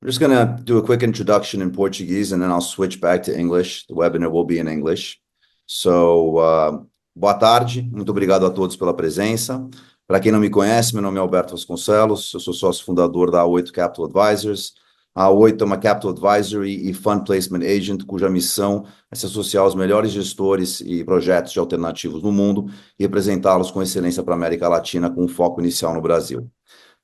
I'm just going to do a quick introduction in Portuguese and then I'll switch back to English. The webinar will be in English. Boa tarde, muito obrigado a todos pela presença. Para quem não me conhece, meu nome é Alberto Vasconcelos, eu sou sócio fundador da A8 Capital Advisors. A A8 é uma Capital Advisory e Fund Placement Agent, cuja missão é se associar aos melhores gestores e projetos de alternativos no mundo e representá-los com excelência para a América Latina, com um foco inicial no Brasil.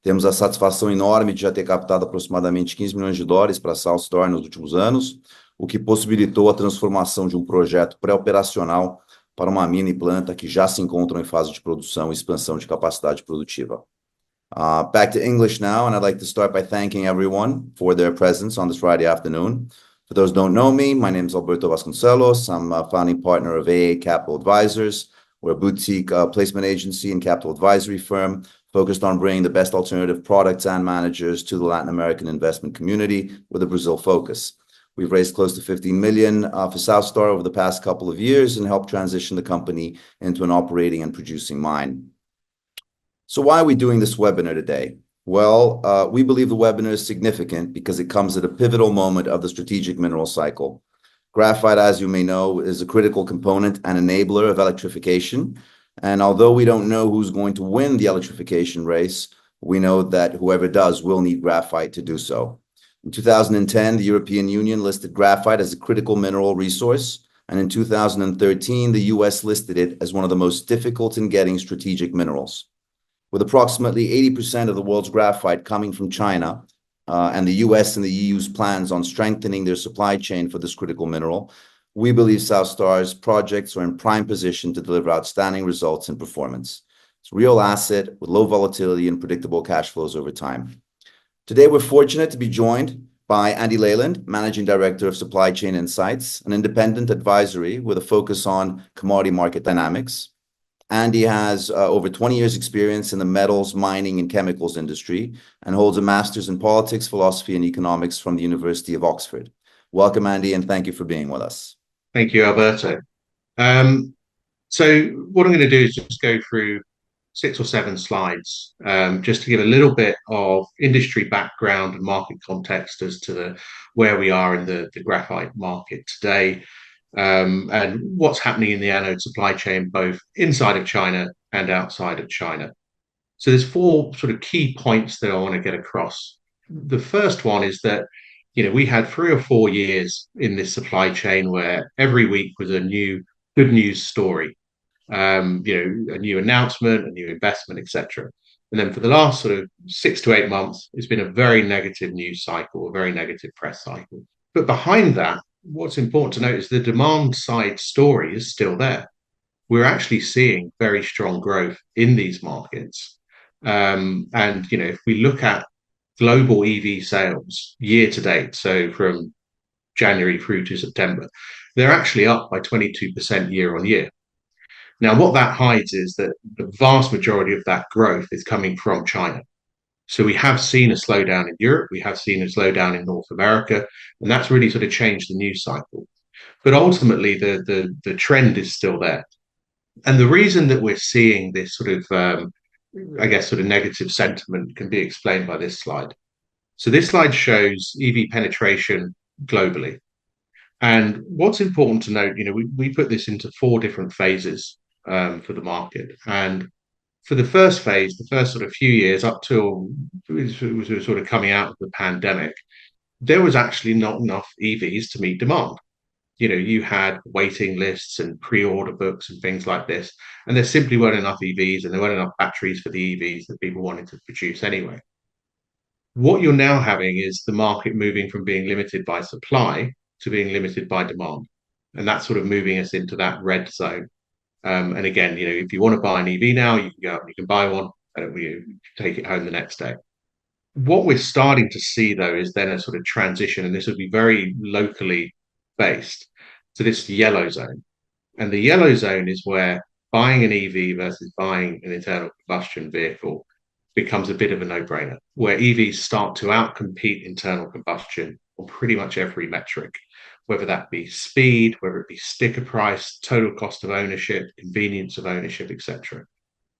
Temos a satisfação enorme de já ter captado aproximadamente 15 milhões de dólares para a South Store nos últimos anos, o que possibilitou a transformação de um projeto pré-operacional para uma mina e planta que já se encontram em fase de produção e expansão de capacidade produtiva. Back to English now, and I'd like to start by thanking everyone for their presence on this Friday afternoon. For those who don't know me, my name is Alberto Vasconcelos. I'm a founding partner of AA Capital Advisors. We're a boutique placement agency and capital advisory firm focused on bringing the best alternative products and managers to the Latin American investment community with a Brazil focus. We've raised close to 15 million for Southstar over the past couple of years and helped transition the company into an operating and producing mine. So why are we doing this webinar today? Well, we believe the webinar is significant because it comes at a pivotal moment of the strategic mineral cycle. Graphite, as you may know, is a critical component and enabler of electrification. And although we don't know who's going to win the electrification race, we know that whoever does will need graphite to do so. In 2010, the European Union listed graphite as a critical mineral resource. And in 2013, the US listed it as one of the most difficult in getting strategic minerals. With approximately 80% of the world's graphite coming from China, and the US and the EU's plans on strengthening their supply chain for this critical mineral, we believe Southstar's projects are in prime position to deliver outstanding results and performance. It's a real asset with low volatility and predictable cash flows over time. Today, we're fortunate to be joined by Andy Leyland, Managing Director of Supply Chain Insights, an independent advisory with a focus on commodity market dynamics. Andy has over 20 years experience in the metals, mining, and chemicals industry and holds a master's in politics, philosophy, and economics from the University of Oxford. Welcome, Andy, and thank you for being with us. Thank you, Alberto. So what I'm going to do is just go through 6 or 7 slides, just to give a little bit of industry background and market context as to where we are in the graphite market today, and what's happening in the anode supply chain, both inside of China and outside of China. So there's 4 sort of key points that I want to get across. The first one is that we had 3 or 4 years in this supply chain where every week was a new good news story, a new announcement, a new investment, etc. And then for the last sort of 6 to 8 months, it's been a very negative news cycle, a very negative press cycle. But behind that, what's important to note is the demand side story is still there. We're actually seeing very strong growth in these markets. And if we look at global EV sales year to date, so from January through to September, they're actually up by 22% year on year. Now, what that hides is that the vast majority of that growth is coming from China. So we have seen a slowdown in Europe, we have seen a slowdown in North America, and that's really sort of changed the news cycle. But ultimately, the trend is still there. And the reason that we're seeing this sort of, sort of negative sentiment can be explained by this slide. So this slide shows EV penetration globally. And what's important to note, we put this into 4 different phases for the market. And for the first phase, the first sort of few years up till it was sort of coming out of the pandemic, there was actually not enough EVs to meet demand. You had waiting lists and pre-order books and things like this, and there simply weren't enough EVs and there weren't enough batteries for the EVs that people wanted to produce anyway. What you're now having is the market moving from being limited by supply to being limited by demand. And that's sort of moving us into that red zone. And again, if you want to buy an EV now, you can go out and you can buy one and you take it home the next day. What we're starting to see, though, is then a sort of transition, and this will be very locally based, to this yellow zone. And the yellow zone is where buying an EV versus buying an internal combustion vehicle becomes a bit of a no-brainer, where EVs start to outcompete internal combustion on pretty much every metric, whether that be speed, whether it be sticker price, total cost of ownership, convenience of ownership, etc.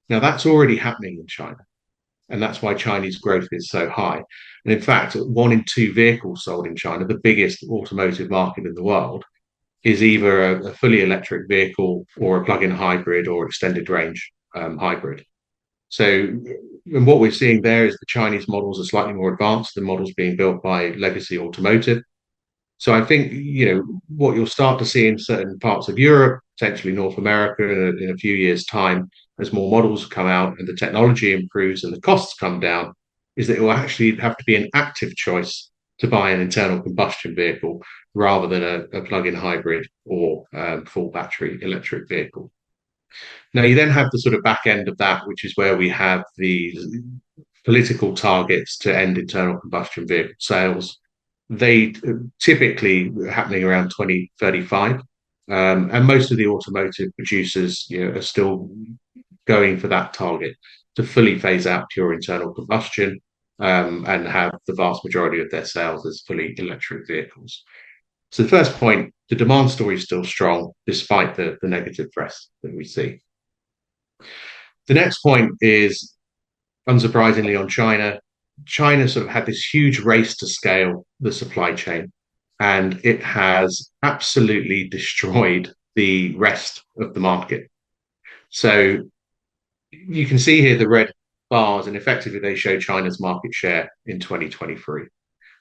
Now, that's already happening in China. And that's why Chinese growth is so high. And in fact, 1 in 2 vehicles sold in China, the biggest automotive market in the world, is either a fully electric vehicle or a plug-in hybrid or extended range hybrid. So, and what we're seeing there is the Chinese models are slightly more advanced than models being built by legacy automotive. So I think, what you'll start to see in certain parts of Europe, potentially North America in a few years' time, as more models come out and the technology improves and the costs come down, is that it will actually have to be an active choice to buy an internal combustion vehicle rather than a plug-in hybrid or full battery electric vehicle. Now, you then have the sort of back end of that, which is where we have the political targets to end internal combustion vehicle sales. They typically happening around 2035. And most of the automotive producers, are still going for that target to fully phase out pure internal combustion and have the vast majority of their sales as fully electric vehicles. So the first point, the demand story is still strong despite the negative press that we see. The next point is, unsurprisingly, on China. China sort of had this huge race to scale the supply chain, and it has absolutely destroyed the rest of the market. So you can see here the red bars, and effectively they show China's market share in 2023.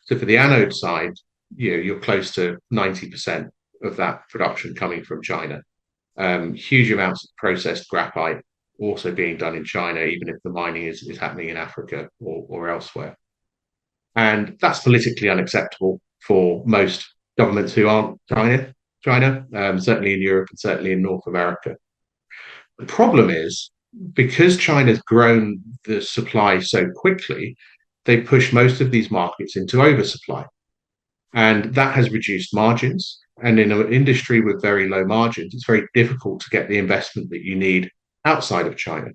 So for the anode side, you're close to 90% of that production coming from China. Huge amounts of processed graphite also being done in China, even if the mining is happening in Africa or elsewhere. And that's politically unacceptable for most governments who aren't China, certainly in Europe and certainly in North America. The problem is, because China's grown the supply so quickly, they push most of these markets into oversupply. And that has reduced margins. And in an industry with very low margins, it's very difficult to get the investment that you need outside of China.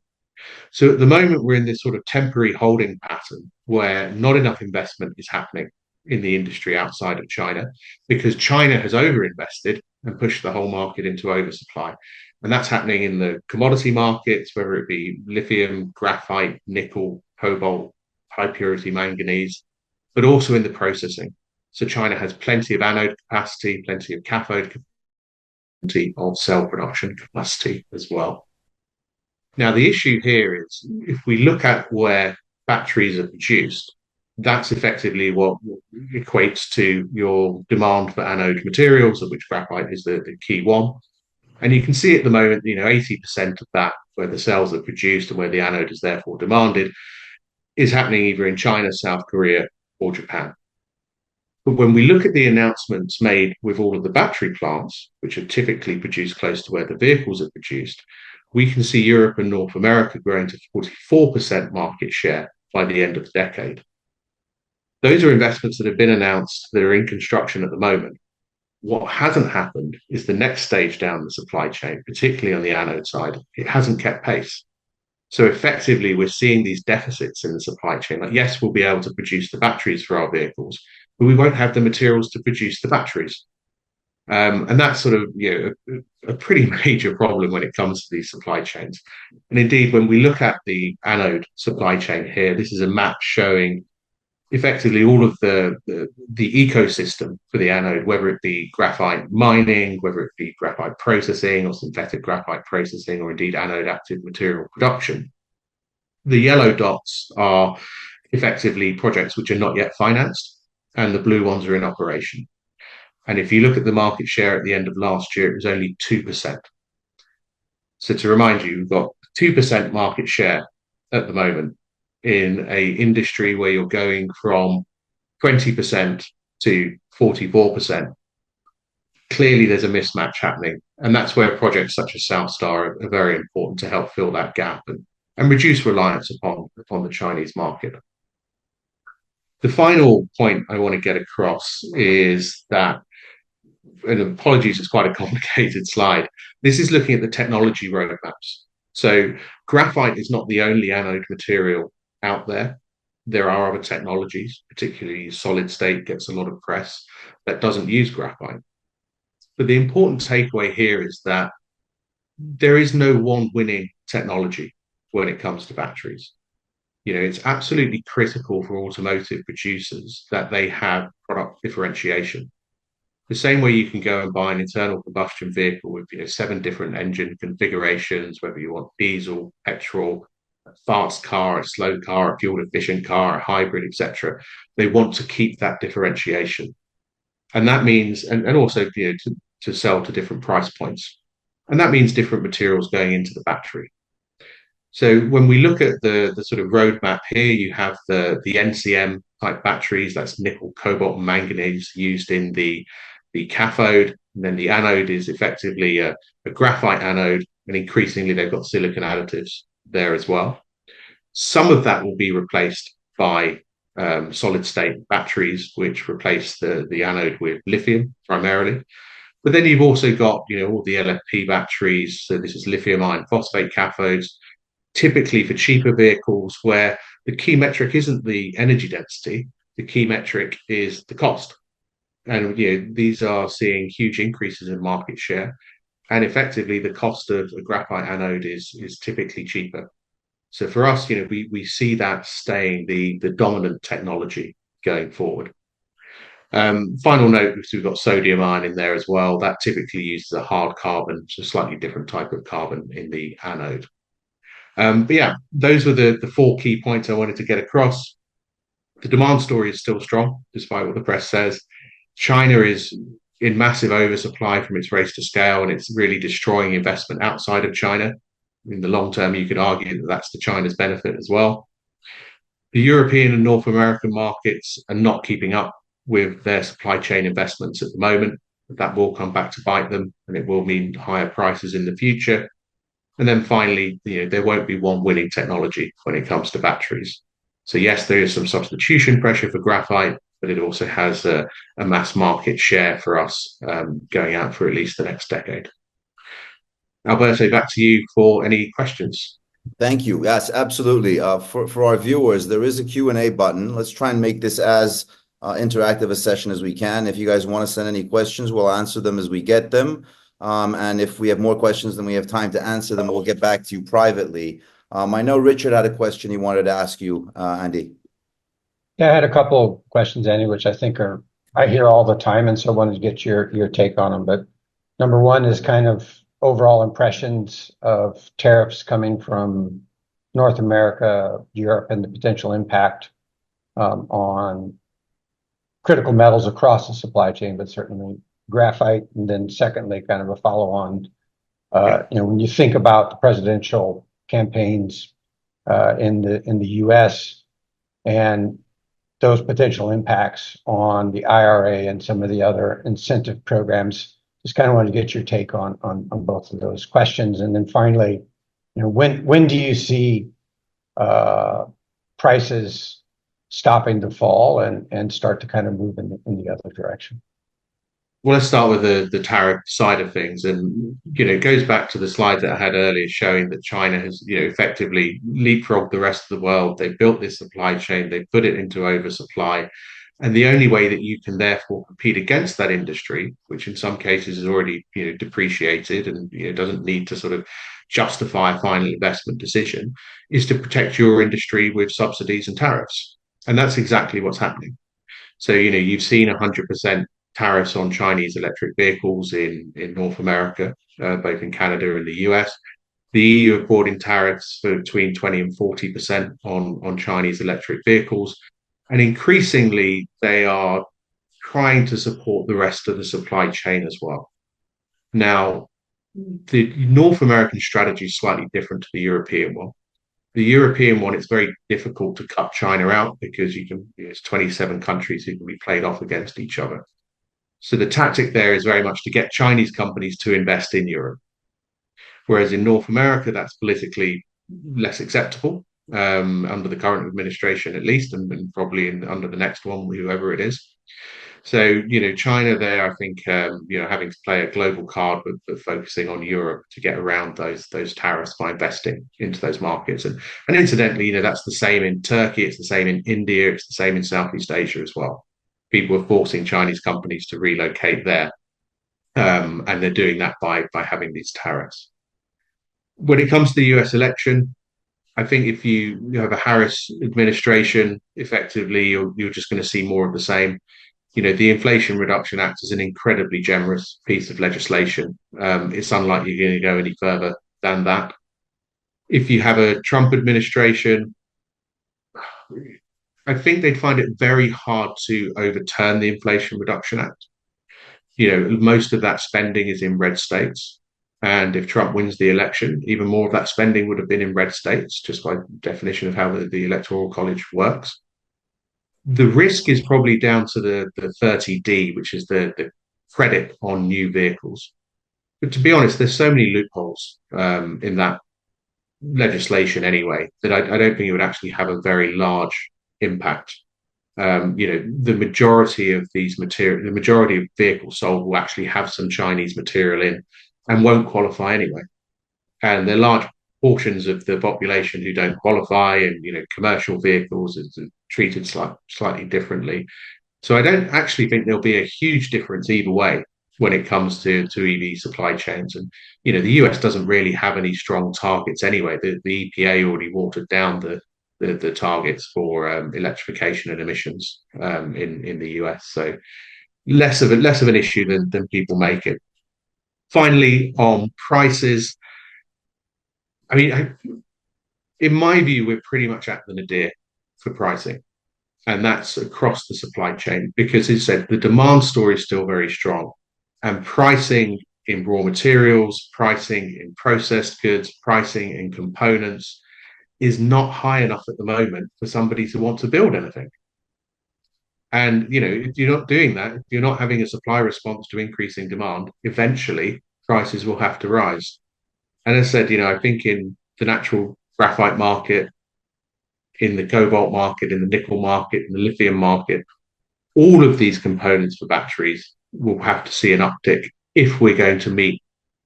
So at the moment, we're in this sort of temporary holding pattern where not enough investment is happening in the industry outside of China because China has overinvested and pushed the whole market into oversupply. And that's happening in the commodity markets, whether it be lithium, graphite, nickel, cobalt, high purity manganese, but also in the processing. So China has plenty of anode capacity, plenty of cathode capacity, plenty of cell production capacity as well. Now, the issue here is if we look at where batteries are produced, that's effectively what equates to your demand for anode materials, of which graphite is the key one. And you can see at the moment, 80% of that, where the cells are produced and where the anode is therefore demanded, is happening either in China, South Korea, or Japan. But when we look at the announcements made with all of the battery plants, which are typically produced close to where the vehicles are produced, we can see Europe and North America growing to 44% market share by the end of the decade. Those are investments that have been announced that are in construction at the moment. What hasn't happened is the next stage down the supply chain, particularly on the anode side, it hasn't kept pace. So effectively, we're seeing these deficits in the supply chain. Like, yes, we'll be able to produce the batteries for our vehicles, but we won't have the materials to produce the batteries. And that's sort of a pretty major problem when it comes to these supply chains. And indeed, when we look at the anode supply chain here, this is a map showing effectively all of the ecosystem for the anode, whether it be graphite mining, whether it be graphite processing or synthetic graphite processing, or indeed anode active material production. The yellow dots are effectively projects which are not yet financed, and the blue ones are in operation. And if you look at the market share at the end of last year, it was only 2%. So to remind you, we've got 2% market share at the moment in an industry where you're going from 20% to 44%. Clearly, there's a mismatch happening. And that's where projects such as Southstar are very important to help fill that gap and reduce reliance upon the Chinese market. The final point I want to get across is that, and apologies, it's quite a complicated slide. This is looking at the technology roadmaps. So graphite is not the only anode material out there. There are other technologies, particularly solid state gets a lot of press, that doesn't use graphite. But the important takeaway here is that there is no one winning technology when it comes to batteries. It's absolutely critical for automotive producers that they have product differentiation. The same way you can go and buy an internal combustion vehicle with 7 different engine configurations, whether you want diesel, petrol, a fast car, a slow car, a fuel efficient car, a hybrid, etc. They want to keep that differentiation, and that means, and also to sell to different price points, and that means different materials going into the battery. So when we look at the sort of roadmap here, you have the NCM type batteries, that's nickel, cobalt, and manganese used in the cathode, and then the anode is effectively a graphite anode, and increasingly they've got silicon additives there as well. Some of that will be replaced by solid state batteries, which replace the anode with lithium primarily. But then you've also got all the LFP batteries. So this is lithium iron phosphate cathodes, typically for cheaper vehicles where the key metric isn't the energy density, the key metric is the cost. And these are seeing huge increases in market share. And effectively, the cost of a graphite anode is typically cheaper. So for us, we see that staying the dominant technology going forward. Final note, we've got sodium ion in there as well. That typically uses a hard carbon, so a slightly different type of carbon in the anode. But yeah, those were the 4 key points I wanted to get across. The demand story is still strong, despite what the press says. China is in massive oversupply from its race to scale, and it's really destroying investment outside of China. In the long term, you could argue that that's to China's benefit as well. The European and North American markets are not keeping up with their supply chain investments at the moment. That will come back to bite them, and it will mean higher prices in the future. And then finally, there won't be one winning technology when it comes to batteries. So yes, there is some substitution pressure for graphite, but it also has a mass market share for us going out for at least the next decade. Alberto, back to you for any questions. Thank you. Yes, absolutely. For our viewers, there is a Q&A button. Let's try and make this as interactive a session as we can. If you guys want to send any questions, we'll answer them as we get them. And if we have more questions than we have time to answer them, we'll get back to you privately. I know Richard had a question he wanted to ask you, Andy. Yeah, I had a couple of questions, Andy, which I think I hear all the time, and so I wanted to get your take on them. But number one is kind of overall impressions of tariffs coming from North America, Europe, and the potential impact on critical metals across the supply chain, but certainly graphite. And then secondly, kind of a follow-on, when you think about the presidential campaigns in the U.S. and those potential impacts on the IRA and some of the other incentive programs, just kind of wanted to get your take on both of those questions. And then finally, when do you see prices stopping to fall and start to kind of move in the other direction? Well, let's start with the tariff side of things, and it goes back to the slide that I had earlier, showing that China has effectively leapfrogged the rest of the world. They've built this supply chain, they've put it into oversupply, and the only way that you can therefore compete against that industry, which in some cases is already depreciated and doesn't need to sort of justify a final investment decision, is to protect your industry with subsidies and tariffs, and that's exactly what's happening. So you've seen 100% tariffs on Chinese electric vehicles in North America, both in Canada and the US. The EU are putting tariffs for between 20 and 40% on Chinese electric vehicles. And increasingly, they are trying to support the rest of the supply chain as well. Now, the North American strategy is slightly different to the European one. The European one, it's very difficult to cut China out because it's 27 countries who can be played off against each other. So the tactic there is very much to get Chinese companies to invest in Europe. Whereas in North America, that's politically less acceptable under the current administration, at least, and probably under the next one, whoever it is. So, China there, I think, having to play a global card, but focusing on Europe to get around those tariffs by investing into those markets. And incidentally, that's the same in Turkey, it's the same in India, it's the same in Southeast Asia as well. People are forcing Chinese companies to relocate there, and they're doing that by having these tariffs. When it comes to the US election, I think if you have a Harris administration, effectively, you're just going to see more of the same. The Inflation Reduction Act is an incredibly generous piece of legislation. It's unlikely you're going to go any further than that. If you have a Trump administration, I think they'd find it very hard to overturn the Inflation Reduction Act. Most of that spending is in red states. And if Trump wins the election, even more of that spending would have been in red states, just by definition of how the Electoral College works. The risk is probably down to the 30D, which is the credit on new vehicles. But to be honest, there's so many loopholes in that legislation anyway that I don't think it would actually have a very large impact. The majority of vehicles sold will actually have some Chinese material in and won't qualify anyway. And there are large portions of the population who don't qualify, and commercial vehicles is treated slightly differently. So I don't actually think there'll be a huge difference either way when it comes to EV supply chains. And the US doesn't really have any strong targets anyway. The EPA already watered down the targets for electrification and emissions in the US. So less of an issue than people make it. Finally, on prices, I mean, in my view, we're pretty much at the nadir for pricing, and that's across the supply chain, because, as I said, the demand story is still very strong, and pricing in raw materials, pricing in processed goods, pricing in components is not high enough at the moment for somebody to want to build anything. And if you're not doing that, if you're not having a supply response to increasing demand, eventually prices will have to rise. And as I said, I think in the natural graphite market, in the cobalt market, in the nickel market, in the lithium market, all of these components for batteries will have to see an uptick if we're going to meet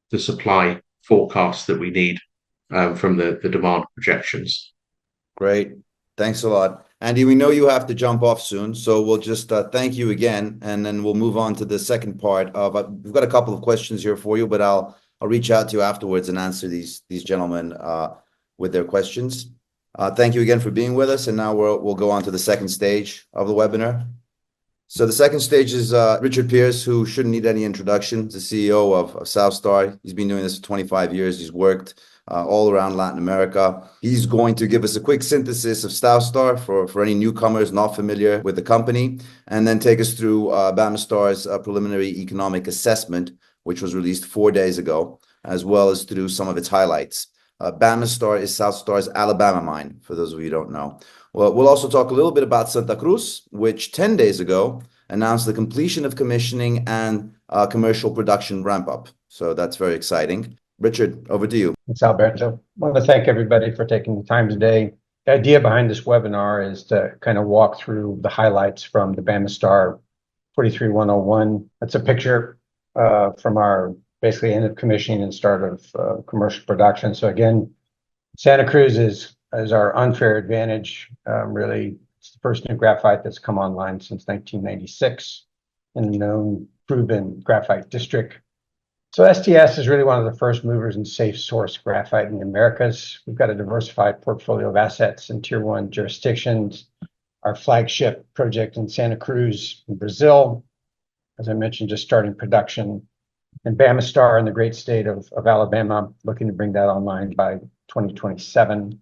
the supply forecasts that we need from the demand projections. Great. Thanks a lot. Andy, we know you have to jump off soon, so we'll just thank you again, and then we'll move on to the second part of we've got a couple of questions here for you, but I'll reach out to you afterwards and answer these gentlemen with their questions. Thank you again for being with us, and now we'll go on to the second stage of the webinar. So the second stage is Richard Pierce, who shouldn't need any introduction. He's the CEO of Southstar. He's been doing this for 25 years. He's worked all around Latin America. He's going to give us a quick synthesis of Southstar for any newcomers not familiar with the company, and then take us through BamaStar's preliminary economic assessment, which was released 4 days ago, as well as through some of its highlights. BamaStar is Southstar's Alabama mine, for those of you who don't know. Well, we'll also talk a little bit about Santa Cruz, which 10 days ago announced the completion of commissioning and commercial production ramp-up. So that's very exciting. Richard, over to you. Thanks, Alberto. I want to thank everybody for taking the time today. The idea behind this webinar is to kind of walk through the highlights from the BamaStar 43101. That's a picture from our basically end of commissioning and start of commercial production. So again, Santa Cruz is our unfair advantage. Really, it's the first new graphite that's come online since 1996 in the known proven graphite district. So STS is really one of the first movers in safe source graphite in the Americas. We've got a diversified portfolio of assets in tier 1 jurisdictions. Our flagship project in Santa Cruz in Brazil, as I mentioned, just starting production, and BamaStar in the great state of Alabama, looking to bring that online by 2027.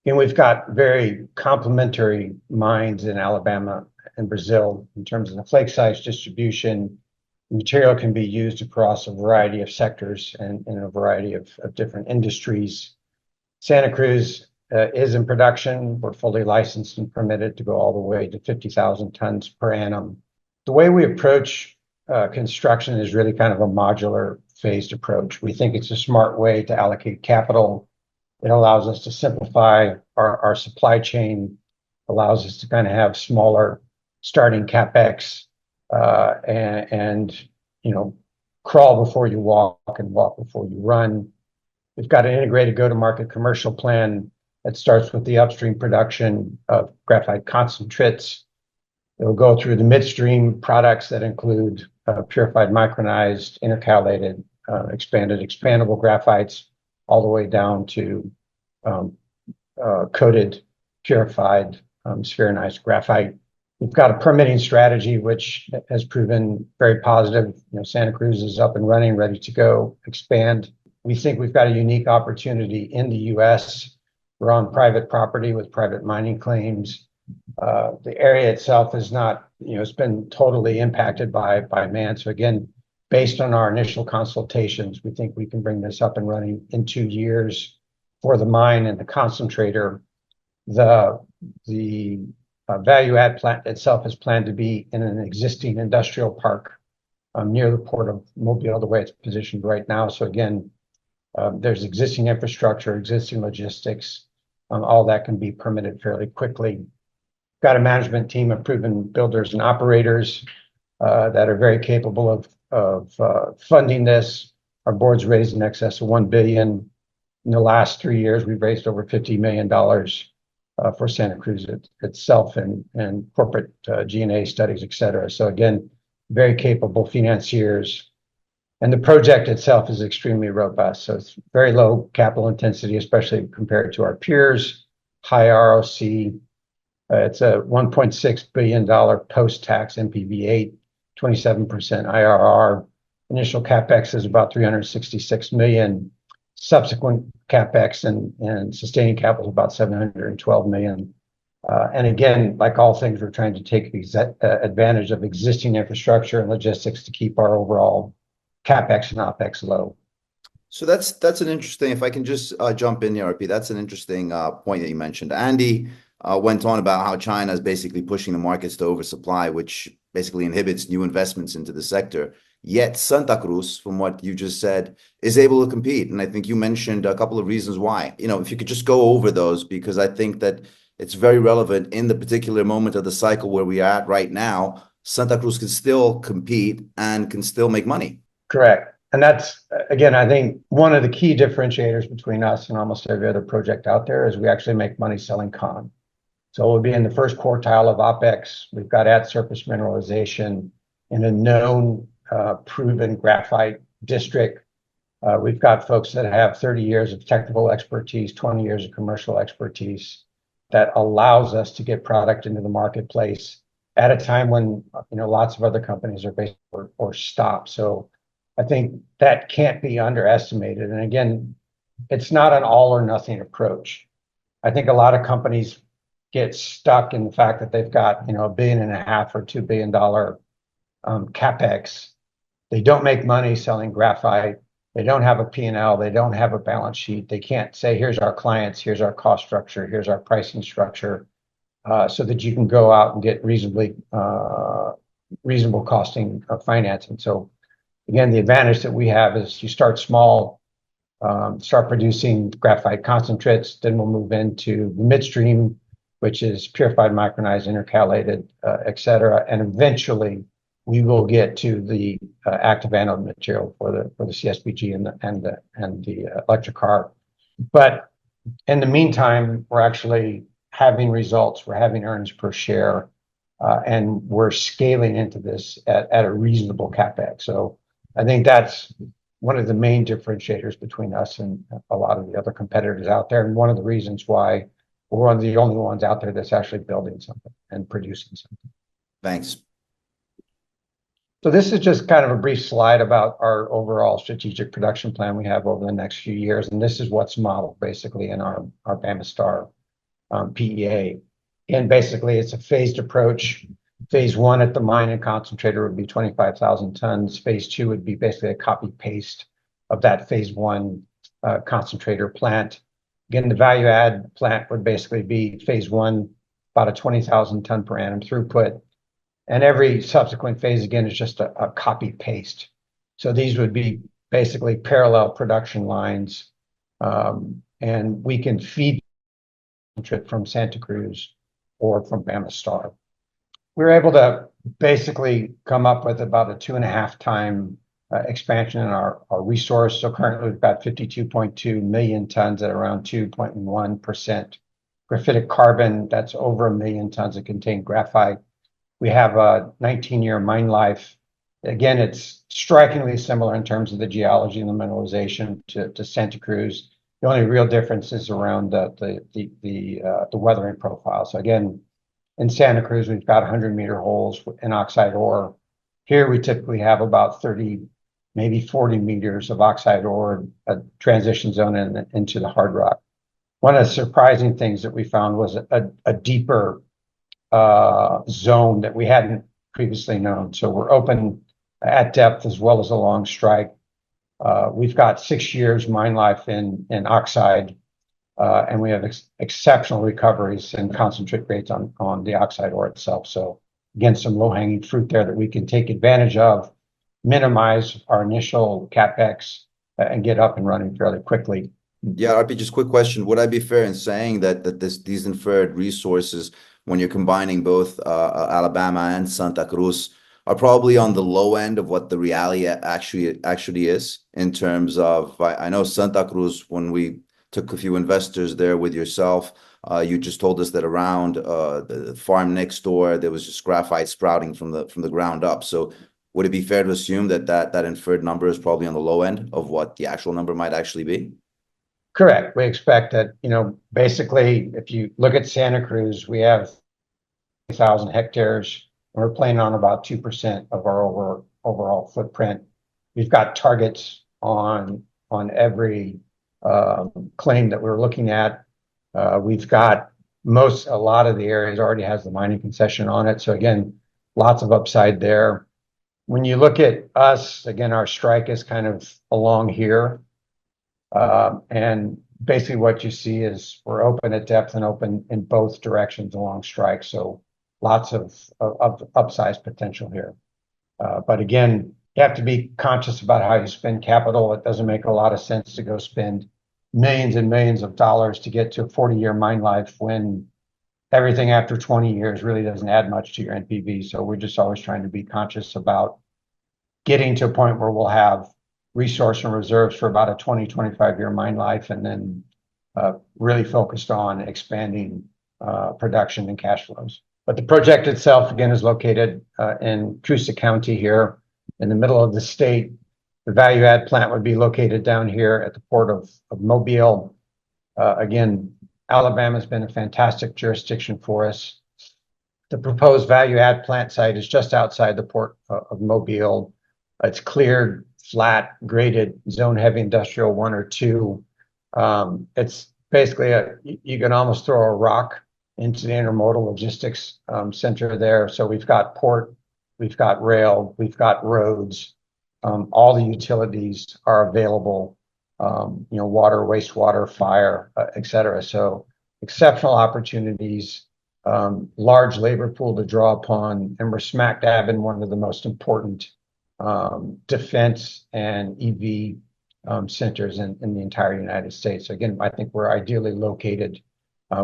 And we've got very complementary mines in Alabama and Brazil in terms of the flake size distribution. The material can be used across a variety of sectors and in a variety of different industries. Santa Cruz is in production. We're fully licensed and permitted to go all the way to 50,000 tons per annum. The way we approach construction is really kind of a modular phased approach. We think it's a smart way to allocate capital. It allows us to simplify our supply chain, allows us to kind of have smaller starting CapEx, and crawl before you walk and walk before you run. We've got an integrated go-to-market commercial plan that starts with the upstream production of graphite concentrates. It'll go through the midstream products that include purified micronized, intercalated, expanded, expandable graphites, all the way down to coated, purified, spheronized graphite. We've got a permitting strategy which has proven very positive. Santa Cruz is up and running, ready to go expand. We think we've got a unique opportunity in the U.S. We're on private property with private mining claims. The area itself is not, it's been totally impacted by man. So again, based on our initial consultations, we think we can bring this up and running in 2 years for the mine and the concentrator. The value add plant itself is planned to be in an existing industrial park near the port of Mobile, the way it's positioned right now. So again, there's existing infrastructure, existing logistics, all that can be permitted fairly quickly. Got a management team of proven builders and operators that are very capable of funding this. Our board's raised in excess of $1 billion. In the last 3 years, we've raised over $50 million for Santa Cruz itself and corporate G&A studies, et cetera. So again, very capable financiers. And the project itself is extremely robust. So it's very low capital intensity, especially compared to our peers, high ROC. It's a $1.6 billion post-tax NPV8, 27% IRR. Initial CapEx is about $366 million. Subsequent CapEx and sustaining capital is about $712 million. And again, like all things, we're trying to take advantage of existing infrastructure and logistics to keep our overall CapEx and OpEx low. So that's an interesting, if I can just jump in here, RP, that's an interesting point that you mentioned. Andy went on about how China is basically pushing the markets to oversupply, which basically inhibits new investments into the sector. Yet Santa Cruz, from what you just said, is able to compete. And I think you mentioned a couple of reasons why. If you could just go over those, because I think that it's very relevant in the particular moment of the cycle where we are at right now. Santa Cruz can still compete and can still make money. Correct. And that's, again, I think one of the key differentiators between us and almost every other project out there is we actually make money selling con. So we'll be in the first quartile of OpEx. We've got at surface mineralization in a known proven graphite district. We've got folks that have 30 years of technical expertise, 20 years of commercial expertise that allows us to get product into the marketplace at a time when lots of other companies are based or stop. So I think that can't be underestimated. And again, it's not an all or nothing approach. I think a lot of companies get stuck in the fact that they've got $1.5 billion or $2 billion capex. They don't make money selling graphite. They don't have a P&L. They don't have a balance sheet. They can't say, here's our clients, here's our cost structure, here's our pricing structure, so that you can go out and get reasonable costing of financing. So again, the advantage that we have is you start small, start producing graphite concentrates, then we'll move into the midstream, which is purified, micronized, intercalated, et cetera. And eventually we will get to the active anode material for the CSBG and the electric car. But in the meantime, we're actually having results. We're having earnings per share, and we're scaling into this at a reasonable capex. So I think that's one of the main differentiators between us and a lot of the other competitors out there, and one of the reasons why we're one of the only ones out there that's actually building something and producing something. Thanks. So this is just kind of a brief slide about our overall strategic production plan we have over the next few years. And this is what's modeled basically in our BamaStar PEA. And basically it's a phased approach. Phase 1 at the mine and concentrator would be 25,000 tons. Phase 2 would be basically a copy paste of that phase 1 concentrator plant. Again, the value add plant would basically be phase 1, about a 20,000 ton per annum throughput. And every subsequent phase, again, is just a copy paste. So these would be basically parallel production lines. And we can feed from Santa Cruz or from BamaStar. We were able to basically come up with about a 2.5 time expansion in our resource. So currently we've got 52.2 million tons at around 2.1% graphitic carbon. That's over 1 million tons that contain graphite. We have a 19-year mine life. Again, it's strikingly similar in terms of the geology and the mineralization to Santa Cruz. The only real difference is around the weathering profile. So again, in Santa Cruz, we've got 100-meter holes in oxide ore. Here, we typically have about 30, maybe 40 meters of oxide ore, a transition zone into the hard rock. One of the surprising things that we found was a deeper zone that we hadn't previously known. So we're open at depth as well as along strike. We've got 6 years mine life in oxide, and we have exceptional recoveries and concentrate rates on the oxide ore itself. So again, some low-hanging fruit there that we can take advantage of, minimize our initial CapEx, and get up and running fairly quickly. Yeah, RP, just quick question. Would I be fair in saying that these inferred resources, when you're combining both Alabama and Santa Cruz, are probably on the low end of what the reality actually is in terms of, I know Santa Cruz, when we took a few investors there with yourself, you just told us that around the farm next door, there was just graphite sprouting from the ground up. So would it be fair to assume that inferred number is probably on the low end of what the actual number might actually be? Correct. We expect that, basically, if you look at Santa Cruz, we have 1,000 hectares. We're playing on about 2% of our overall footprint. We've got targets on every claim that we're looking at. We've got a lot of the areas already has the mining concession on it. So again, lots of upside there. When you look at us, again, our strike is kind of along here. And basically what you see is we're open at depth and open in both directions along strike. So lots of upsize potential here. But again, you have to be conscious about how you spend capital. It doesn't make a lot of sense to go spend millions and millions of dollars to get to a 40-year mine life when everything after 20 years really doesn't add much to your NPV. So we're just always trying to be conscious about getting to a point where we'll have resource and reserves for about a 25-year mine life, and then really focused on expanding production and cash flows. But the project itself, again, is located in Coosa County here in the middle of the state. The value add plant would be located down here at the port of Mobile. Again, Alabama's been a fantastic jurisdiction for us. The proposed value add plant site is just outside the port of Mobile. It's cleared, flat, graded, zone heavy industrial 1 or 2. It's basically you can almost throw a rock into the intermodal logistics center there. So we've got port, we've got rail, we've got roads. All the utilities are available, water, wastewater, fire, et cetera. So exceptional opportunities, large labor pool to draw upon, and we're smack dab in one of the most important defense and EV centers in the entire United States. So again, I think we're ideally located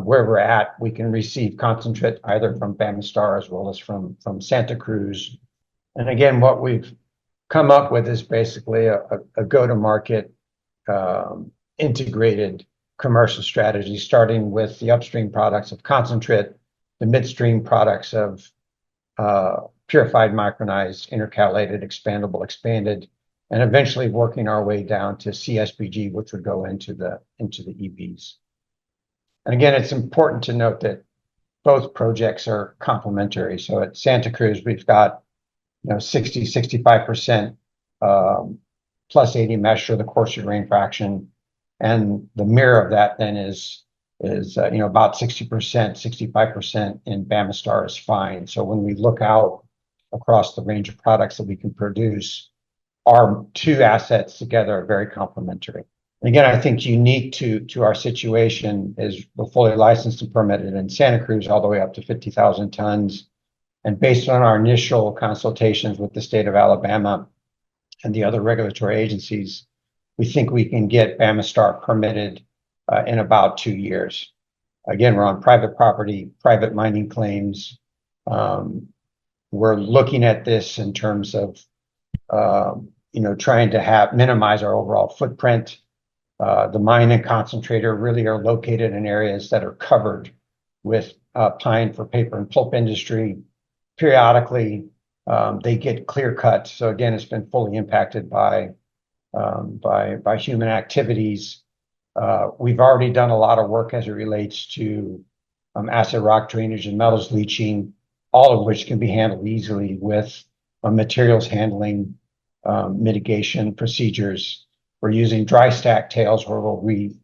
where we're at. We can receive concentrate either from BamaStar as well as from Santa Cruz. And again, what we've come up with is basically a go-to-market integrated commercial strategy, starting with the upstream products of concentrate, the midstream products of purified, micronized, intercalated, expandable, expanded, and eventually working our way down to CSBG, which would go into the EVs. And again, it's important to note that both projects are complementary. So at Santa Cruz, we've got 65% plus 80 mesh, or the coarser grain fraction, and the mirror of that then is about 60%, 65% in BamaStar is fine. So when we look out across the range of products that we can produce, our two assets together are very complementary. And again, I think unique to our situation is we're fully licensed and permitted in Santa Cruz all the way up to 50,000 tons. And based on our initial consultations with the state of Alabama and the other regulatory agencies, we think we can get BamaStar permitted in about 2 years. Again, we're on private property, private mining claims. We're looking at this in terms of trying to minimize our overall footprint. The mine and concentrator really are located in areas that are covered with pine for paper and pulp industry. Periodically, they get clear cut. So again, it's been fully impacted by human activities. We've already done a lot of work as it relates to acid rock drainage and metals leaching, all of which can be handled easily with materials handling mitigation procedures. We're using dry stack tails where we'll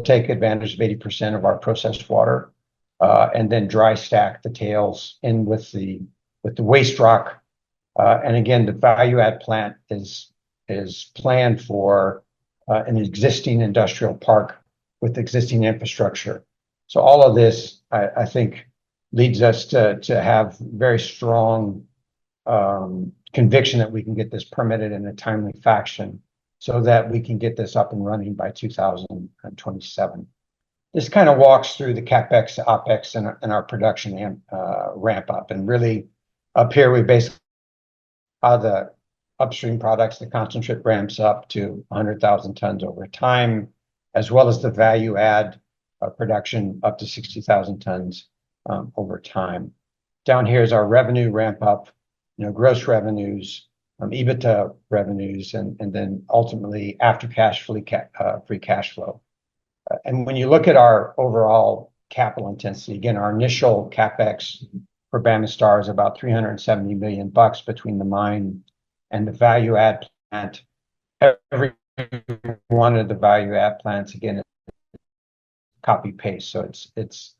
take advantage of 80% of our processed water and then dry stack the tails in with the waste rock. And again, the value add plant is planned for an existing industrial park with existing infrastructure. So all of this, I think, leads us to have very strong conviction that we can get this permitted in a timely fashion so that we can get this up and running by 2027. This kind of walks through the CapEx, OpEx, and our production ramp up. And really, up here, we basically how the upstream products, the concentrate ramps up to 100,000 tons over time, as well as the value add production up to 60,000 tons over time. Down here is our revenue ramp up, gross revenues, EBITDA revenues, and then ultimately after cash free cash flow. And when you look at our overall capital intensity, again, our initial CapEx for BamaStar is about $370 million between the mine and the value add plant. Every one of the value add plants, again, copy paste, so it's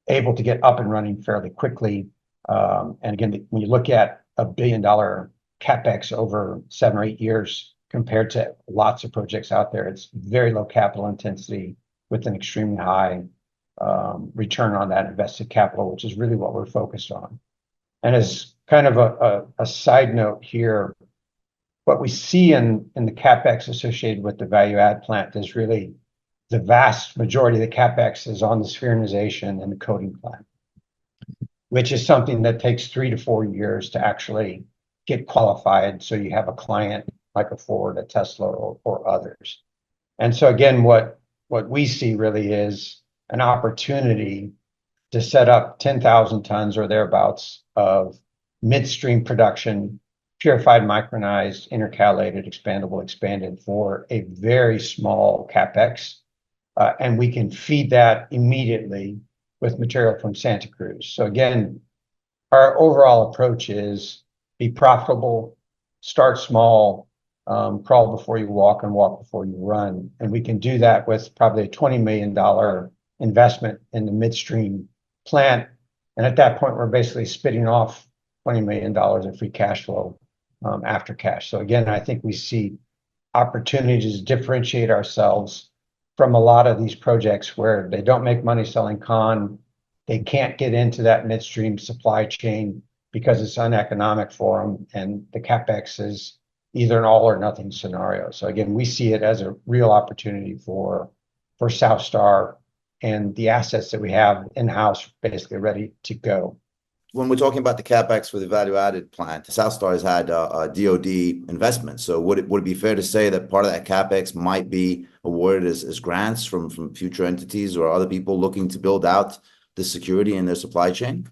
able to get up and running fairly quickly. And again, when you look at $1 billion CapEx over 7 or 8 years compared to lots of projects out there, it's very low capital intensity with an extremely high return on that invested capital, which is really what we're focused on. And as kind of a side note here, what we see in the CapEx associated with the value add plant is really the vast majority of the CapEx is on the spheronization and the coating plant, which is something that takes 3 to 4 years to actually get qualified. So you have a client like a Ford, a Tesla, or others. And so again, what we see really is an opportunity to set up 10,000 tons or thereabouts of midstream production, purified, micronized, intercalated, expandable, expanded for a very small CapEx. And we can feed that immediately with material from Santa Cruz. So again, our overall approach is be profitable, start small, crawl before you walk and walk before you run. And we can do that with probably a $20 million investment in the midstream plant. And at that point, we're basically spitting off $20 million of free cash flow after cash. So again, I think we see opportunities to differentiate ourselves from a lot of these projects where they don't make money selling con. They can't get into that midstream supply chain because it's uneconomic for them. And the CapEx is either an all or nothing scenario. So again, we see it as a real opportunity for Southstar and the assets that we have in-house basically ready to go. When we're talking about the CapEx for the value-added plant, Southstar has had a DoD investment. So would it be fair to say that part of that CapEx might be awarded as grants from future entities or other people looking to build out the security in their supply chain?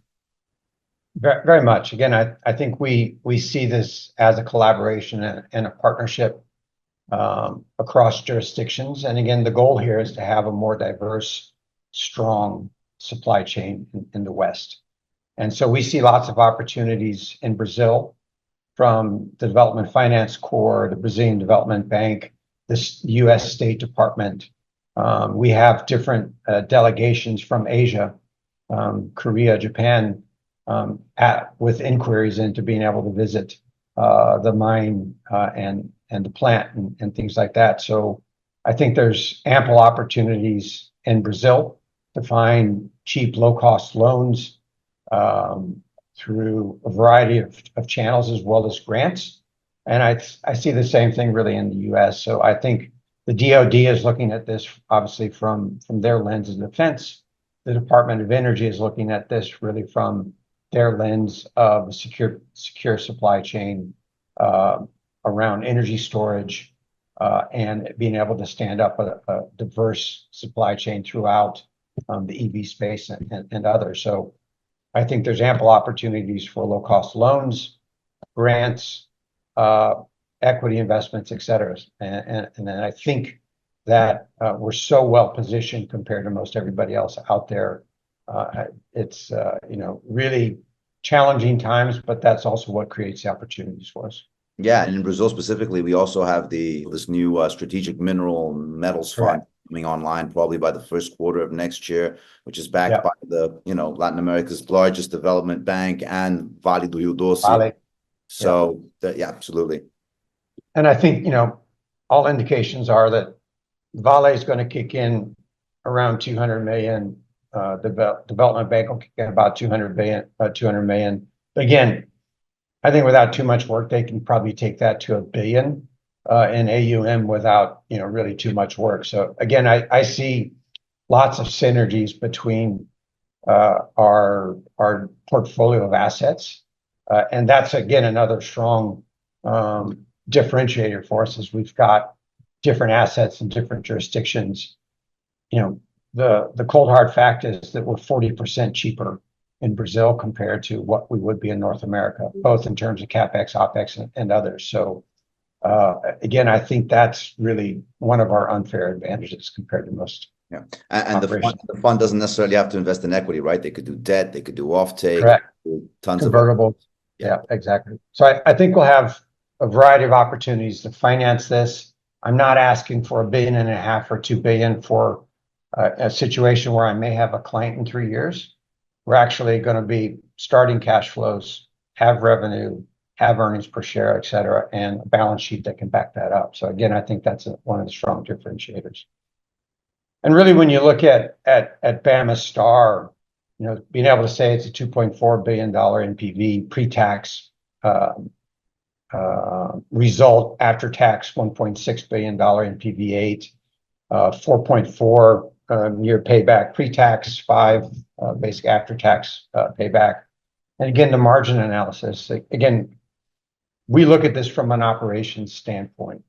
Very, very much. Again, I think we see this as a collaboration and a partnership across jurisdictions. And again, the goal here is to have a more diverse, strong supply chain in the West. And so we see lots of opportunities in Brazil from the Development Finance Corps, the Brazilian Development Bank, the U.S. State Department. We have different delegations from Asia, Korea, Japan, with inquiries into being able to visit the mine and the plant and things like that. So I think there's ample opportunities in Brazil to find cheap, low-cost loans through a variety of channels as well as grants. And I see the same thing really in the U.S. So I think the DoD is looking at this obviously from their lens of defense. The Department of Energy is looking at this really from their lens of a secure supply chain around energy storage and being able to stand up a diverse supply chain throughout the EV space and others. So I think there's ample opportunities for low-cost loans, grants, equity investments, et cetera. And then I think that we're so well positioned compared to most everybody else out there. It's really challenging times, but that's also what creates the opportunities for us. Yeah, and in Brazil specifically, we also have this new strategic mineral metals fund coming online probably by the first quarter of next year, which is backed by the Latin America's largest development bank and Vale do Rio Doce. Vale. So yeah, absolutely. And I think all indications are that Vale is going to kick in around 200 million. The development bank will kick in about 200 million. But again, I think without too much work, they can probably take that to $1 billion in AUM without really too much work. So again, I see lots of synergies between our portfolio of assets, and that's again another strong differentiator for us, is we've got different assets in different jurisdictions. The cold hard fact is that we're 40% cheaper in Brazil compared to what we would be in North America, both in terms of CapEx, OpEx, and others. So again, I think that's really one of our unfair advantages compared to most. Yeah, and the fund doesn't necessarily have to invest in equity, right? They could do debt, they could do offtake, correct, tons convertible. Yeah, exactly. So I think we'll have a variety of opportunities to finance this. I'm not asking for $1.5 billion or $2 billion for a situation where I may have a client in 3 years. We're actually going to be starting cash flows, have revenue, have earnings per share, et cetera, and a balance sheet that can back that up. So again, I think that's one of the strong differentiators. And really, when you look at BamaStar, being able to say it's a $2.4 billion NPV pre-tax result, after tax $1.6 billion NPV8, 4.4 year payback, pre-tax 5 basic after tax payback. And again, the margin analysis, again, we look at this from an operations standpoint.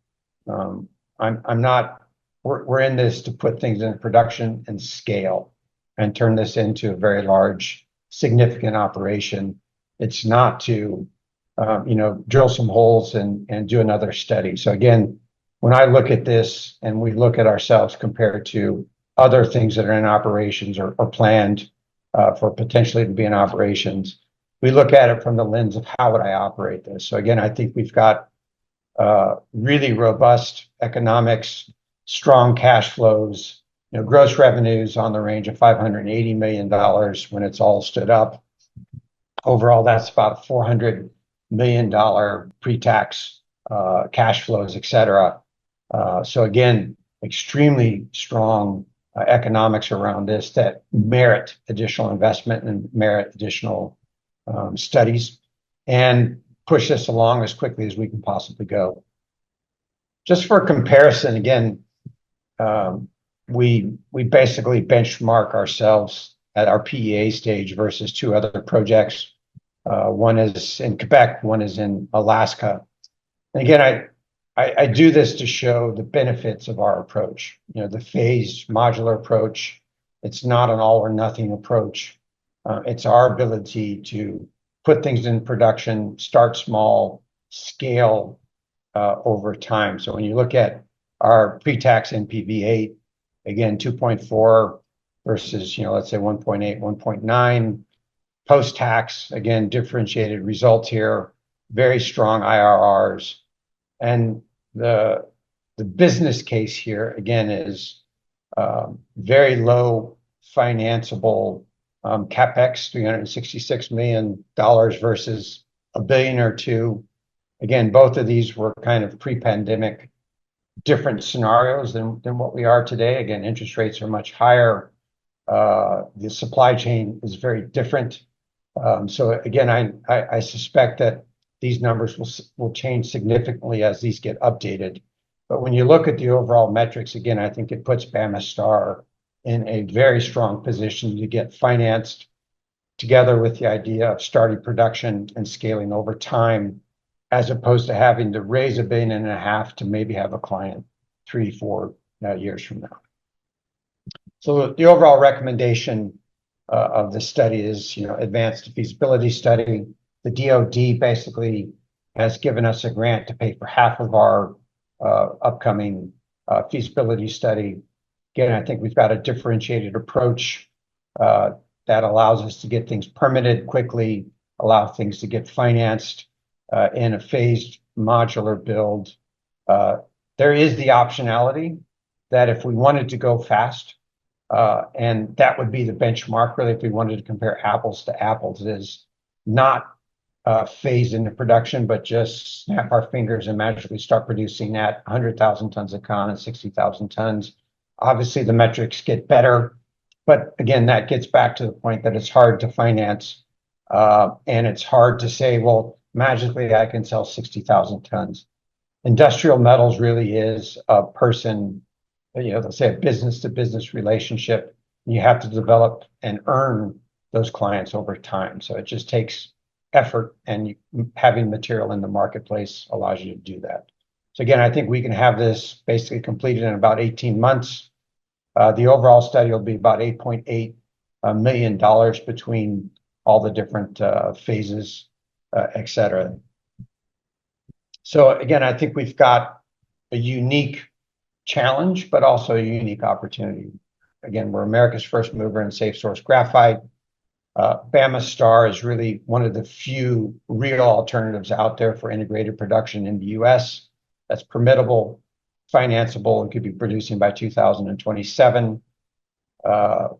We're in this to put things in production and scale and turn this into a very large, significant operation. It's not to drill some holes and do another study. So again, when I look at this and we look at ourselves compared to other things that are in operations or planned for potentially to be in operations, we look at it from the lens of how would I operate this. So again, I think we've got really robust economics, strong cash flows, gross revenues on the range of $580 million when it's all stood up. Overall, that's about $400 million pre-tax cash flows, et cetera. So again, extremely strong economics around this that merit additional investment and merit additional studies, and push this along as quickly as we can possibly go. Just for comparison, again, we basically benchmark ourselves at our PEA stage versus 2 other projects. One is in Quebec, one is in Alaska. And again, I do this to show the benefits of our approach. The phased modular approach. It's not an all or nothing approach. It's our ability to put things in production, start small, scale over time. So when you look at our pre-tax NPV8, again, 2.4 versus, let's say 1.8, 1.9. Post-tax, again, differentiated results here, very strong IRRs. And the business case here, again, is very low financeable CapEx, $366 million versus $1 billion or $2 billion. Again, both of these were kind of pre-pandemic different scenarios than what we are today. Again, interest rates are much higher. The supply chain is very different. So again, I suspect that these numbers will change significantly as these get updated. But when you look at the overall metrics, again, I think it puts BamaStar in a very strong position to get financed together with the idea of starting production and scaling over time, as opposed to having to raise $1.5 billion to maybe have a client 3-4 years from now. So the overall recommendation of the study is, advanced feasibility study. The DoD basically has given us a grant to pay for half of our upcoming feasibility study. Again, I think we've got a differentiated approach that allows us to get things permitted quickly, allow things to get financed in a phased modular build. There is the optionality that if we wanted to go fast, and that would be the benchmark, really, if we wanted to compare apples to apples, is not phase into production, but just snap our fingers and magically start producing at 100,000 tons of con and 60,000 tons. Obviously, the metrics get better, but again, that gets back to the point that it's hard to finance, and it's hard to say, well, magically I can sell 60,000 tons. Industrial metals really is a person, let's say a business-to-business relationship. You have to develop and earn those clients over time. So it just takes effort, and having material in the marketplace allows you to do that. So again, I think we can have this basically completed in about 18 months. The overall study will be about $8.8 million between all the different phases, et cetera. So again, I think we've got a unique challenge, but also a unique opportunity. Again, we're America's first mover in safe source graphite. BamaStar is really one of the few real alternatives out there for integrated production in the US that's permittable, financeable, and could be producing by 2027. And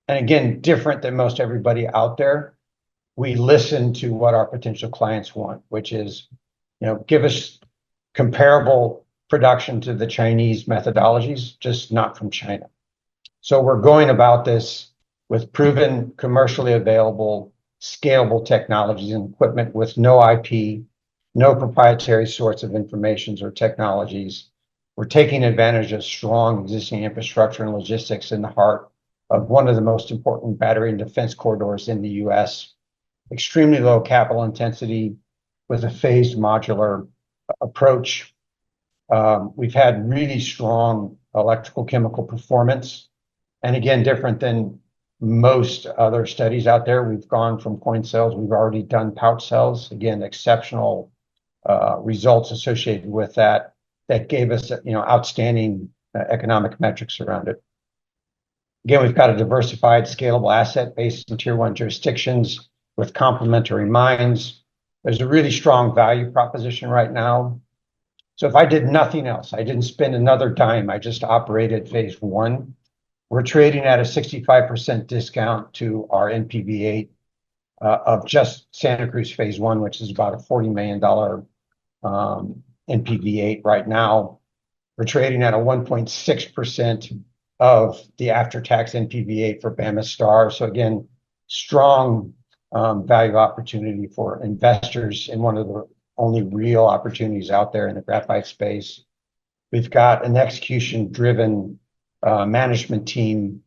again, different than most everybody out there, we listen to what our potential clients want, which is, give us comparable production to the Chinese methodologies, just not from China. So we're going about this with proven, commercially available, scalable technologies and equipment with no IP, no proprietary sorts of information or technologies. We're taking advantage of strong existing infrastructure and logistics in the heart of one of the most important battery and defense corridors in the US. Extremely low capital intensity with a phased modular approach. We've had really strong electrical chemical performance. And again, different than most other studies out there, we've gone from coin cells, we've already done pouch cells. Again, exceptional results associated with that gave us outstanding economic metrics around it. Again, we've got a diversified, scalable asset based in tier 1 jurisdictions with complementary mines. There's a really strong value proposition right now. So if I did nothing else, I didn't spend another dime, I just operated phase 1, we're trading at a 65% discount to our NPV8 of just Santa Cruz phase 1, which is about a $40 million NPV8 right now. We're trading at a 1.6% of the after-tax NPV8 for BamaStar. So again, strong value opportunity for investors in one of the only real opportunities out there in the graphite space. We've got an execution-driven management team,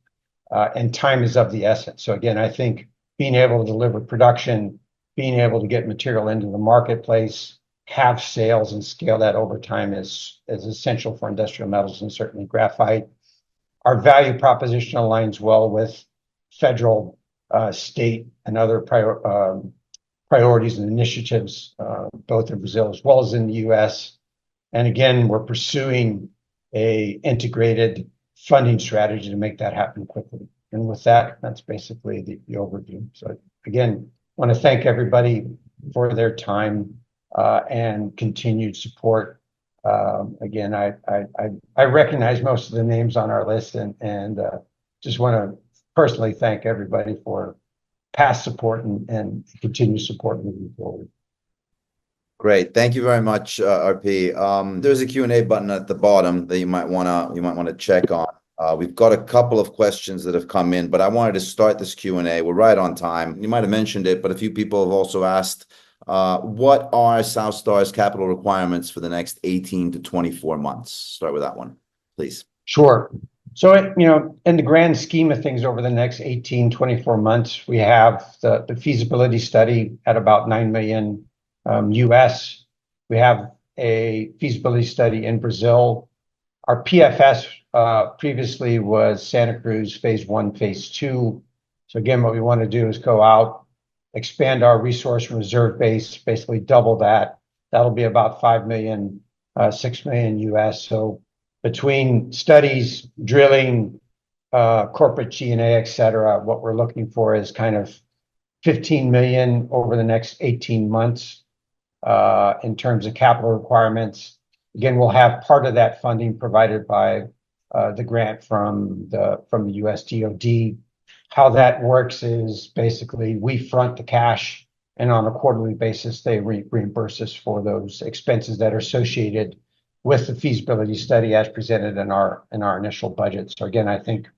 and time is of the essence. So again, I think being able to deliver production, being able to get material into the marketplace, have sales and scale that over time is essential for industrial metals and certainly graphite. Our value proposition aligns well with federal, state, and other priorities and initiatives, both in Brazil as well as in the US. And again, we're pursuing a integrated funding strategy to make that happen quickly. And with that, that's basically the overview. So again, I want to thank everybody for their time and continued support. Again, I recognize most of the names on our list, and just want to personally thank everybody for past support and continued support moving forward. Great, thank you very much, RP. There's a Q&A button at the bottom that you might want to check on. We've got a couple of questions that have come in, but I wanted to start this Q&A. We're right on time. You might have mentioned it, but a few people have also asked, what are SouthStar's capital requirements for the next 18 to 24 months? Start with that one, please. Sure. So, in the grand scheme of things, over the next 18, 24 months, we have the feasibility study at about $9 million US. We have a feasibility study in Brazil. Our PFS previously was Santa Cruz phase 1, phase 2. So again, what we want to do is go out, expand our resource and reserve base, basically double that. That'll be about 5 million, 6 million US. So between studies, drilling, corporate G&A, et cetera, what we're looking for is kind of 15 million over the next 18 months in terms of capital requirements. Again, we'll have part of that funding provided by the grant from the US DoD. How that works is basically we front the cash, and on a quarterly basis, they reimburse us for those expenses that are associated with the feasibility study as presented in our initial budget. So again, I think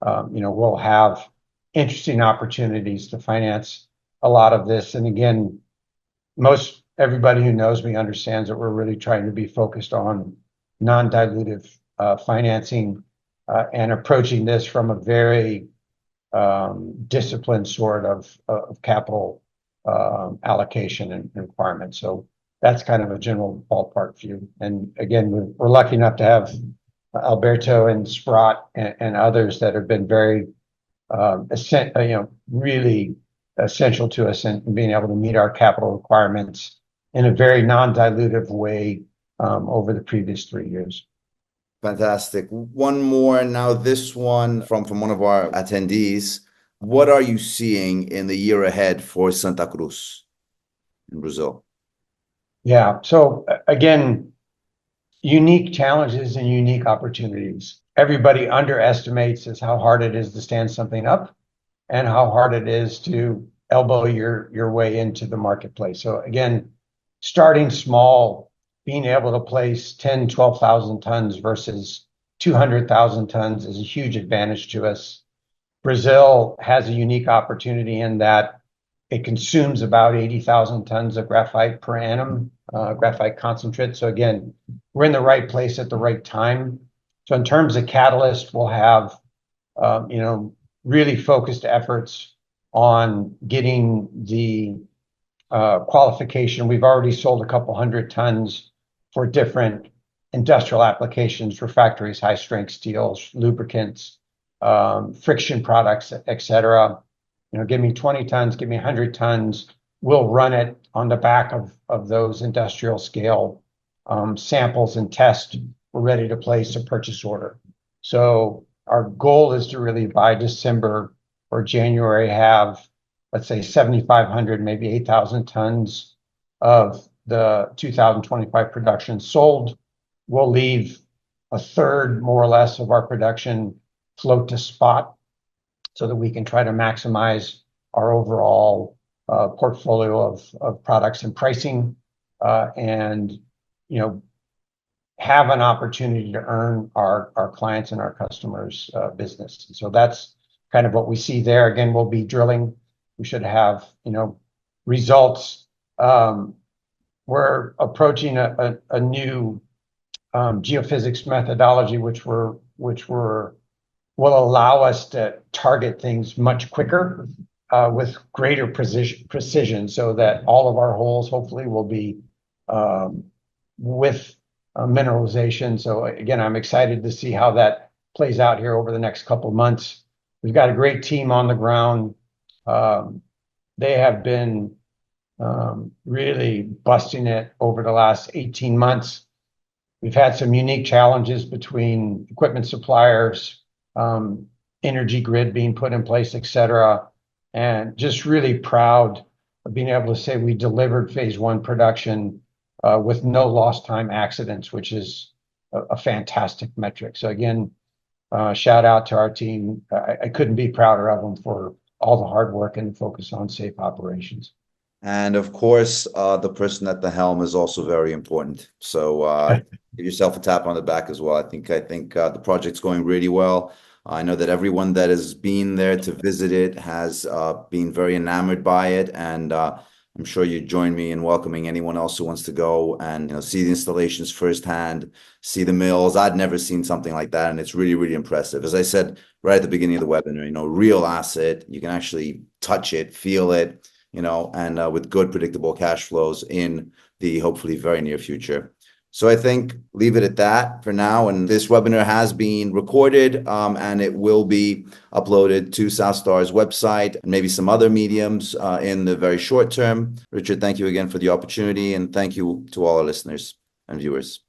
we'll have interesting opportunities to finance a lot of this. And again, most everybody who knows me understands that we're really trying to be focused on non-dilutive financing and approaching this from a very disciplined sort of capital allocation and requirement. So that's kind of a general ballpark view. And again, we're lucky enough to have Alberto and Sprott and others that have been very really essential to us in being able to meet our capital requirements in a very non-dilutive way over the previous 3 years. Fantastic. One more now, this one from one of our attendees. What are you seeing in the year ahead for Santa Cruz in Brazil? Yeah, so again, unique challenges and unique opportunities. Everybody underestimates is how hard it is to stand something up and how hard it is to elbow your way into the marketplace. So again, starting small, being able to place 10, 12,000 tons versus 200,000 tons is a huge advantage to us. Brazil has a unique opportunity in that it consumes about 80,000 tons of graphite per annum, graphite concentrate. So again, we're in the right place at the right time. So in terms of catalyst, we'll have, really focused efforts on getting the qualification. We've already sold a couple hundred tons for different industrial applications, refractories, high-strength steels, lubricants, friction products, et cetera. Give me 20 tons, give me 100 tons. We'll run it on the back of those industrial scale samples and test. We're ready to place a purchase order. So our goal is to really by December or January have, let's say, 7,500, maybe 8,000 tons of the 2025 production sold. We'll leave a third, more or less, of our production float to spot so that we can try to maximize our overall portfolio of products and pricing and have an opportunity to earn our clients and our customers' business. So that's kind of what we see there. Again, we'll be drilling. We should have results. We're approaching a new geophysics methodology, which will allow us to target things much quicker with greater precision, so that all of our holes hopefully will be with mineralization. So again, I'm excited to see how that plays out here over the next couple of months. We've got a great team on the ground. They have been really busting it over the last 18 months. We've had some unique challenges between equipment suppliers, energy grid being put in place, et cetera, and just really proud of being able to say we delivered phase 1 production with no lost time accidents, which is a fantastic metric. So again, shout out to our team. I couldn't be prouder of them for all the hard work and focus on safe operations. And of course, the person at the helm is also very important. So give yourself a tap on the back as well. I think the project's going really well. I know that everyone that has been there to visit it has been very enamored by it, and I'm sure you join me in welcoming anyone else who wants to go and see the installations firsthand, see the mills. I'd never seen something like that, and it's really, really impressive. As I said right at the beginning of the webinar, real asset. You can actually touch it, feel it, and with good predictable cash flows in the hopefully very near future. So I think leave it at that for now. And this webinar has been recorded and it will be uploaded to Southstar's website and maybe some other mediums in the very short term. Richard, thank you again for the opportunity, and thank you to all our listeners and viewers.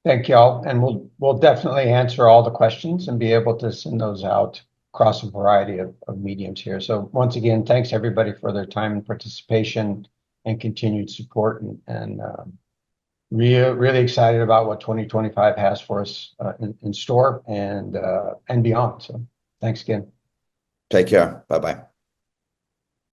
Thank you all, and we'll definitely answer all the questions and be able to send those out across a variety of mediums here. So once again, thanks everybody for their time and participation and continued support, and really excited about what 2025 has for us in store and beyond. So thanks again. Take care. Bye-bye.